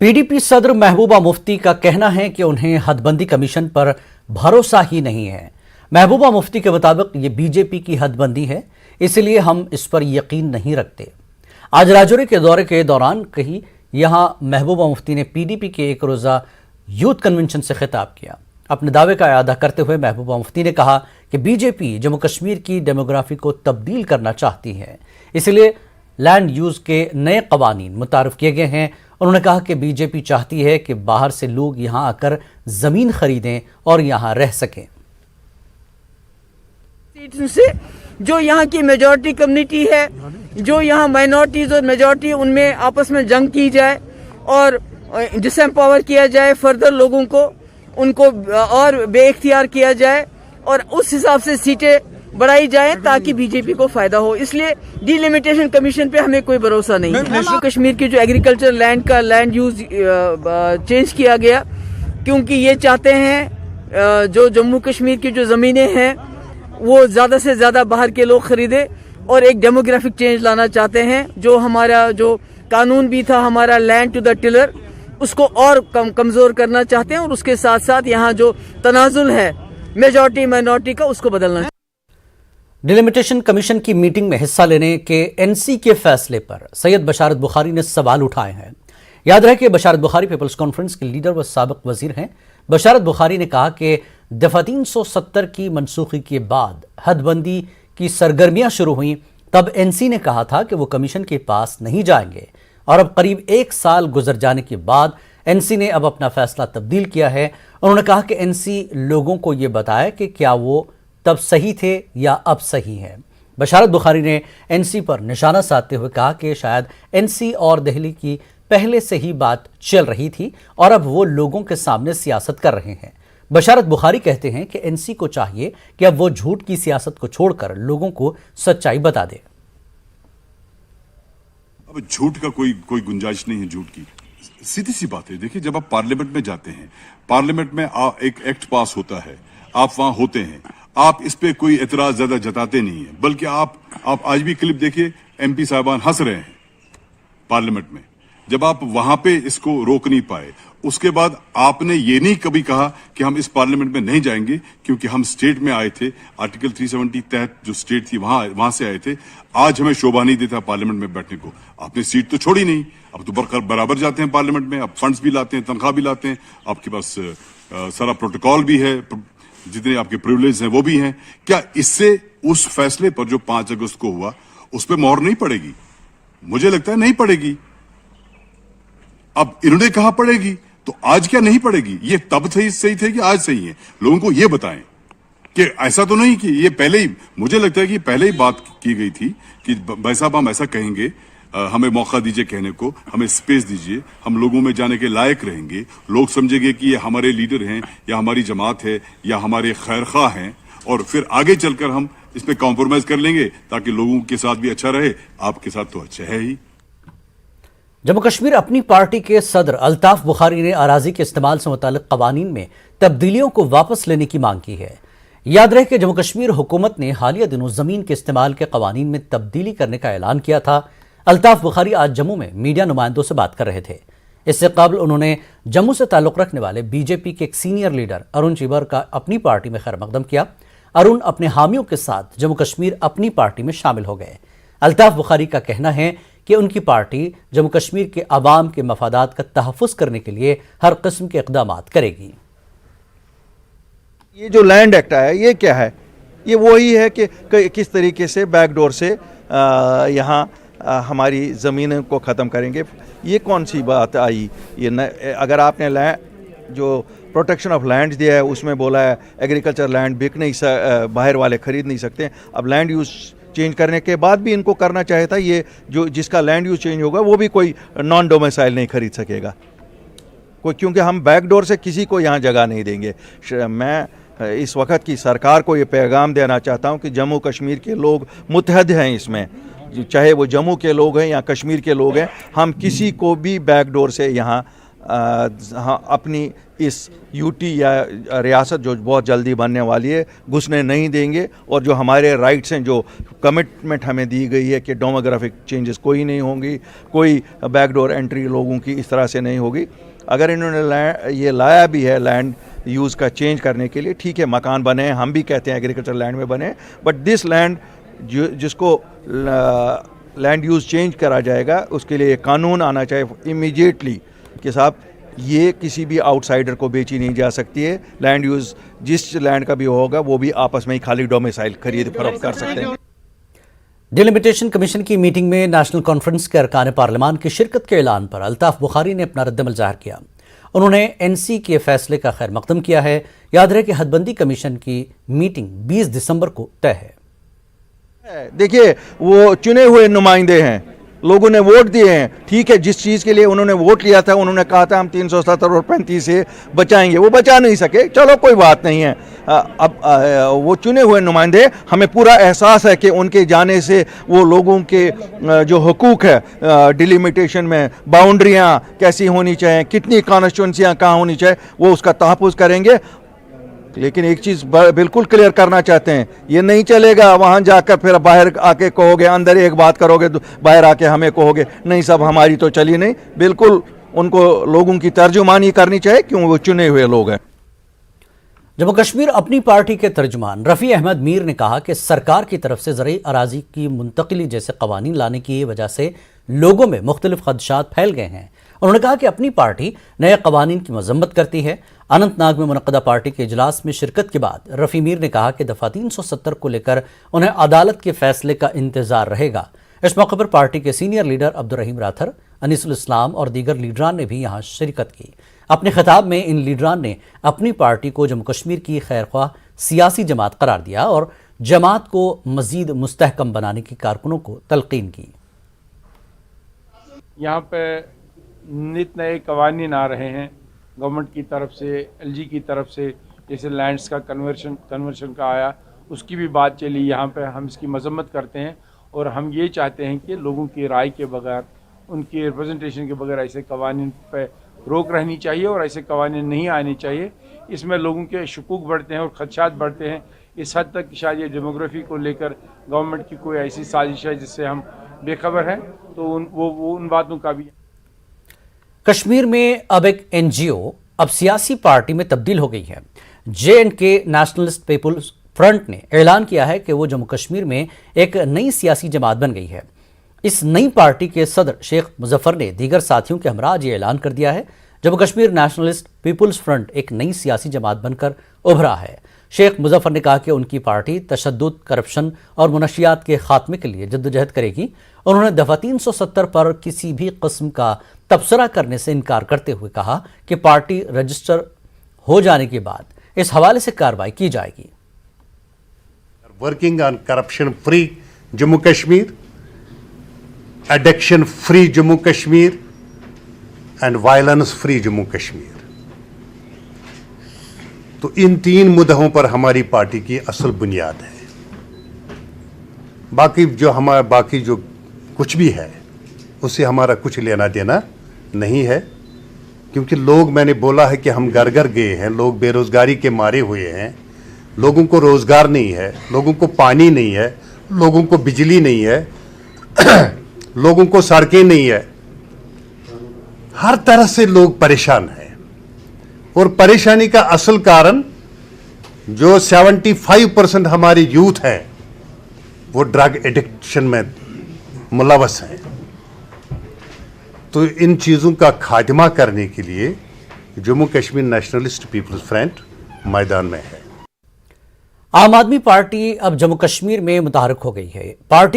PDP सदर महबूबा मुफ्ती का कहना है कि उन्हें हदबंदी कमीशन पर भरोसा ही नहीं है। महबूबा मुफ्ती के मुताबिक ये बीजेपी की हदबंदी है, इसलिए हम इस पर यकीन नहीं रखते। आज राजौरी के दौरे के दौरान कही यहां महबूबा मुफ्ती ने पीडीपी के एक रोज़ा यूथ कन्वेंशन से खिताब किया। अपने दावे का इरादा करते हुए महबूबा मुफ्ती ने कहा कि बीजेपी जम्मू कश्मीर की डेमोग्राफी को तब्दील करना चाहती है, इसलिए लैंड यूज के नए कवानीन मुतारफ किए गए हैं। उन्होंने कहा कि बीजेपी चाहती है कि बाहर से लोग यहां आकर जमीन खरीदें और यहां रह सकें। से जो यहाँ की मेजॉरिटी कम्युनिटी है, जो यहाँ माइनॉरिटीज और मेजॉरिटी, उनमें आपस में जंग की जाए और डिसएम्पावर किया जाए, फर्दर लोगों को उनको और बेइख्तियार किया जाए और उस हिसाब से सीटें बढ़ाई जाए ताकि बीजेपी को फायदा हो। इसलिए डिलिमिटेशन कमीशन पे हमें कोई भरोसा नहीं है। जम्मू कश्मीर की जो एग्रीकल्चर लैंड का लैंड यूज चेंज किया गया, क्योंकि ये चाहते हैं जो जम्मू कश्मीर की जो ज़मीनें हैं वो ज़्यादा से ज़्यादा बाहर के लोग खरीदे और एक डेमोग्राफिक चेंज लाना चाहते हैं। जो हमारा जो कानून भी था, हमारा लैंड टू द टिलर, उसको और कमज़ोर करना चाहते हैं और उसके साथ साथ यहाँ जो तनाजुल है मेजॉरिटी माइनॉरिटी का, उसको बदलना। डिलिमिटेशन कमीशन की मीटिंग में हिस्सा लेने के एनसी के फैसले पर सैयद बशारत बुखारी ने सवाल उठाए हैं। याद रहे कि बशारत बुखारी पीपल्स कॉन्फ्रेंस के लीडर व साबिक वजीर हैं। बशारत बुखारी ने कहा कि दफा 370 की मनसूखी के बाद हदबंदी की सरगर्मियां शुरू हुई, तब एनसी ने कहा था कि वो कमीशन के पास नहीं जाएंगे और अब करीब 1 साल गुजर जाने के बाद एनसी ने अब अपना फैसला तब्दील किया है। उन्होंने कहा कि एनसी लोगों को ये बताए कि क्या वो तब सही थे या अब सही है। बशारत बुखारी ने एनसी पर निशाना साधते हुए कहा कि शायद एनसी और दिल्ली की पहले से ही बात चल रही थी और अब वो लोगों के सामने सियासत कर रहे हैं। बशारत बुखारी कहते हैं कि एनसी को चाहिए कि अब वो झूठ की सियासत को छोड़कर लोगों को सच्चाई बता दे। अब झूठ का कोई गुंजाइश नहीं है। झूठ की सीधी सी बात है। देखिए, जब आप पार्लियामेंट में जाते हैं, पार्लियामेंट में एक एक्ट पास होता है, आप वहां होते हैं, आप इस पे कोई एतराज ज्यादा जताते नहीं है, बल्कि आप आज भी क्लिप देखिए, एमपी साहबान हंस रहे हैं पार्लियामेंट में। जब आप वहां पे इसको रोक नहीं पाए, उसके बाद आपने ये नहीं कभी कहा कि हम इस पार्लियामेंट में नहीं जाएंगे क्योंकि हम स्टेट में आए थे, आर्टिकल 370 तहत जो स्टेट थी वहां से आए थे। आज हमें शोभा नहीं देता पार्लियामेंट में बैठने को। आपने सीट तो छोड़ी नहीं, अब तो बराबर जाते हैं पार्लियामेंट में, अब फंड्स भी लाते हैं, तनख्वाह भी लाते हैं, आपके पास सारा प्रोटोकॉल भी है, जितने आपके प्रिविलेज हैं वो भी हैं। क्या इससे उस फैसले पर जो 5 अगस्त को हुआ उस पर मोहर नहीं पड़ेगी? मुझे लगता है नहीं पड़ेगी। अब इन्होंने कहा पड़ेगी, तो आज क्या नहीं पड़ेगी? ये तब सही थे कि आज सही है? लोगों को ये बताएं कि ऐसा तो नहीं कि ये पहले ही, मुझे लगता है कि पहले ही बात की गई थी कि भाई साहब हम ऐसा कहेंगे, हमें मौका दीजिए कहने को, हमें स्पेस दीजिए, हम लोगों में जाने के लायक रहेंगे, लोग समझेंगे कि ये हमारे लीडर हैं या हमारी जमात है या हमारे खैरख्वाह हैं, और फिर आगे चलकर हम इस पे कॉम्प्रोमाइज कर लेंगे ताकि लोगों के साथ भी अच्छा रहे, आपके साथ तो अच्छा है ही। जम्मू कश्मीर अपनी पार्टी के सदर अल्ताफ बुखारी ने अराजी के इस्तेमाल से मुताल्लिक कवानीन में तब्दीलियों को वापस लेने की मांग की है। याद रहे कि जम्मू कश्मीर हुकूमत ने हालिया दिनों जमीन के इस्तेमाल के कवानीन में तब्दीली करने का ऐलान किया था। अल्ताफ बुखारी आज जम्मू में मीडिया नुमाइंदों से बात कर रहे थे। इससे कबल उन्होंने जम्मू से ताल्लुक रखने वाले बीजेपी के एक सीनियर लीडर अरुण चीबर का अपनी पार्टी में खैर मकदम किया। अरुण अपने हामियों के साथ जम्मू कश्मीर अपनी पार्टी में शामिल हो गए। अल्ताफ बुखारी का कहना है कि उनकी पार्टी जम्मू कश्मीर के अवाम के मफादात का तहफ़्फ़ुज़ करने के लिए हर किस्म के इक़दामात करेगी। ये जो लैंड एक्ट आया, ये क्या है? ये वही है कि किस तरीके से बैकडोर से यहाँ हमारी ज़मीन को ख़त्म करेंगे। ये कौन सी बात आई? अगर आपने जो प्रोटेक्शन ऑफ लैंड दिया है उसमें बोला है एग्रीकल्चर लैंड बिक नहीं, बाहर वाले ख़रीद नहीं सकते। अब लैंड यूज़ चेंज करने के बाद भी इनको करना चाहिए था। ये जो जिसका लैंड यूज चेंज होगा वो भी कोई नॉन डोमिसाइल नहीं खरीद सकेगा कोई, क्योंकि हम बैकडोर से किसी को यहाँ जगह नहीं देंगे। मैं इस वक्त की सरकार को ये पैगाम देना चाहता हूँ कि जम्मू कश्मीर के लोग मुत्तहद हैं इसमें, चाहे वो जम्मू के लोग हैं या कश्मीर के लोग हैं। हम किसी को भी बैकडोर से यहाँ अपनी इस यूटी या रियासत जो बहुत जल्दी बनने वाली है घुसने नहीं देंगे, और जो हमारे राइट्स हैं, जो कमिटमेंट हमें दी गई है कि डेमोग्राफिक चेंजेस कोई नहीं होंगी, कोई बैकडोर एंट्री लोगों की इस तरह से नहीं होगी। अगर इन्होंने ये लाया भी है लैंड यूज़ का चेंज करने के लिए, ठीक है, मकान बने हैं, हम भी कहते हैं एग्रीकल्चर लैंड में बने, बट दिस लैंड जिसको लैंड यूज़ चेंज करा जाएगा उसके लिए कानून आना चाहिए इमीडिएटली कि साहब ये किसी भी आउटसाइडर को बेची नहीं जा सकती है। लैंड यूज़ जिस लैंड का भी होगा वो भी आपस में ही खाली डोमिसाइल खरीद फरोख्त कर सकते हैं। डिलिमिटेशन कमीशन की मीटिंग में नेशनल कॉन्फ्रेंस के अरकान पार्लियामान की शिरकत के ऐलान पर अल्ताफ बुखारी ने अपना रद्दमल ज़ाहिर किया। उन्होंने एनसी के फैसले का खैर मकदम किया है। याद रहे कि हदबंदी कमीशन की मीटिंग 20 दिसंबर को तय है। देखिए, वो चुने हुए नुमाइंदे हैं, लोगों ने वोट दिए हैं, ठीक है, जिस चीज़ के लिए उन्होंने वोट लिया था, उन्होंने कहा था हम 370 और 35 से बचाएंगे, वो बचा नहीं सके, चलो कोई बात नहीं है। अब वो चुने हुए नुमाइंदे, हमें पूरा एहसास है कि उनके जाने से वो लोगों के जो हुकूक है डिलिमिटेशन में, बाउंड्रियाँ कैसी होनी चाहिए, कितनी कॉन्स्टिट्यूंसियाँ कहाँ होनी चाहिए, वो उसका तहफ़्फ़ुज़ करेंगे। लेकिन एक चीज़ बिल्कुल क्लियर करना चाहते हैं, ये नहीं चलेगा वहाँ जाकर फिर बाहर आके कहोगे, अंदर एक बात करोगे बाहर आके हमें कहोगे नहीं साहब हमारी तो चली नहीं। बिल्कुल उनको लोगों की तर्जुमानी करनी चाहिए, क्यों वो चुने हुए लोग हैं। जम्मू कश्मीर अपनी पार्टी के तर्जुमान रफ़ी अहमद मीर ने कहा कि सरकार की तरफ से ज़रई अराजी की मुंतकिली जैसे कवानीन लाने की वजह से लोगों में मुख्तलिफ खदशात फैल गए हैं। उन्होंने कहा कि अपनी पार्टी नए कवानीन की मजम्मत करती है। अनंतनाग में मुनक़दा पार्टी के इजलास में शिरकत के बाद रफ़ी मीर ने कहा कि दफ़ा 370 को लेकर उन्हें अदालत के फैसले का इंतज़ार रहेगा। इस मौके पर पार्टी के senior leader Abdur Rahim rather, Anisul इस्लाम और दीगर लीडरान ने भी यहाँ शिरकत की। अपने खिताब में इन लीडरान ने अपनी पार्टी को जम्मू कश्मीर की खैरख्वाह सियासी जमात करार दिया और जमात को मज़ीद मुस्तहकम बनाने की कारकुनों को तलकीन की। यहाँ पे नित नए कवानीन आ रहे हैं गवर्नमेंट की तरफ से, एलजी की तरफ से, जैसे लैंड्स का कन्वर्शन का आया, उसकी भी बात चली। यहाँ पे हम इसकी मजम्मत करते हैं और हम ये चाहते हैं कि लोगों की राय के बगैर, उनकी रिप्रेजेंटेशन के बगैर ऐसे कवानीन पे रोक रहनी चाहिए और ऐसे कवानीन नहीं आने चाहिए। इसमें लोगों के शुकूक बढ़ते हैं और खदशात बढ़ते हैं। इस हद तक शायद ये डेमोग्राफी को लेकर गवर्नमेंट की कोई ऐसी साजिश है जिससे हम बेखबर हैं, तो वो उन बातों का भी। कश्मीर में अब एक एनजीओ अब सियासी पार्टी में तब्दील हो गई है। J&K नेशनलिस्ट पीपुल्स फ्रंट ने ऐलान किया है कि वो जम्मू कश्मीर में एक नई सियासी जमात बन गई है। इस नई पार्टी के सदर शेख मुजफ्फर ने दीगर साथियों के हमरा ये ऐलान कर दिया है। Jammu Kashmir Nationalist Peoples Front एक नई सियासी जमात बनकर उभरा है। शेख मुजफ्फर ने कहा कि उनकी पार्टी तशद्दुद, करप्शन और मुनशियात के खात्मे के लिए जद्दोजहद करेगी। उन्होंने दफ़ा 370 पर किसी भी किस्म का तबसरा करने से इनकार करते हुए कहा कि पार्टी रजिस्टर हो जाने के बाद इस हवाले से कार्रवाई की जाएगी। Working on corruption free Jammu Kashmir, addiction free Jammu Kashmir and violence free Jammu Kashmir. तो इन 3 मुद्दों पर हमारी पार्टी की असल बुनियाद है। बाकी जो कुछ भी है उससे हमारा कुछ लेना देना नहीं है, क्योंकि लोग, मैंने बोला है कि हम घर घर गए हैं, लोग बेरोजगारी के मारे हुए हैं, लोगों को रोजगार नहीं है, लोगों को पानी नहीं है, लोगों को बिजली नहीं है, लोगों को सड़कें नहीं है, हर तरह से लोग परेशान हैं। और परेशानी का असल कारण जो 75% हमारे यूथ है वो ड्रग एडिक्शन में मुलव्वस है। तो इन चीज़ों का खात्मा करने के लिए Jammu Kashmir Nationalist Peoples Front मैदान में है। आम आदमी पार्टी अब जम्मू कश्मीर में मुतहर्रिक हो गई है। पार्टी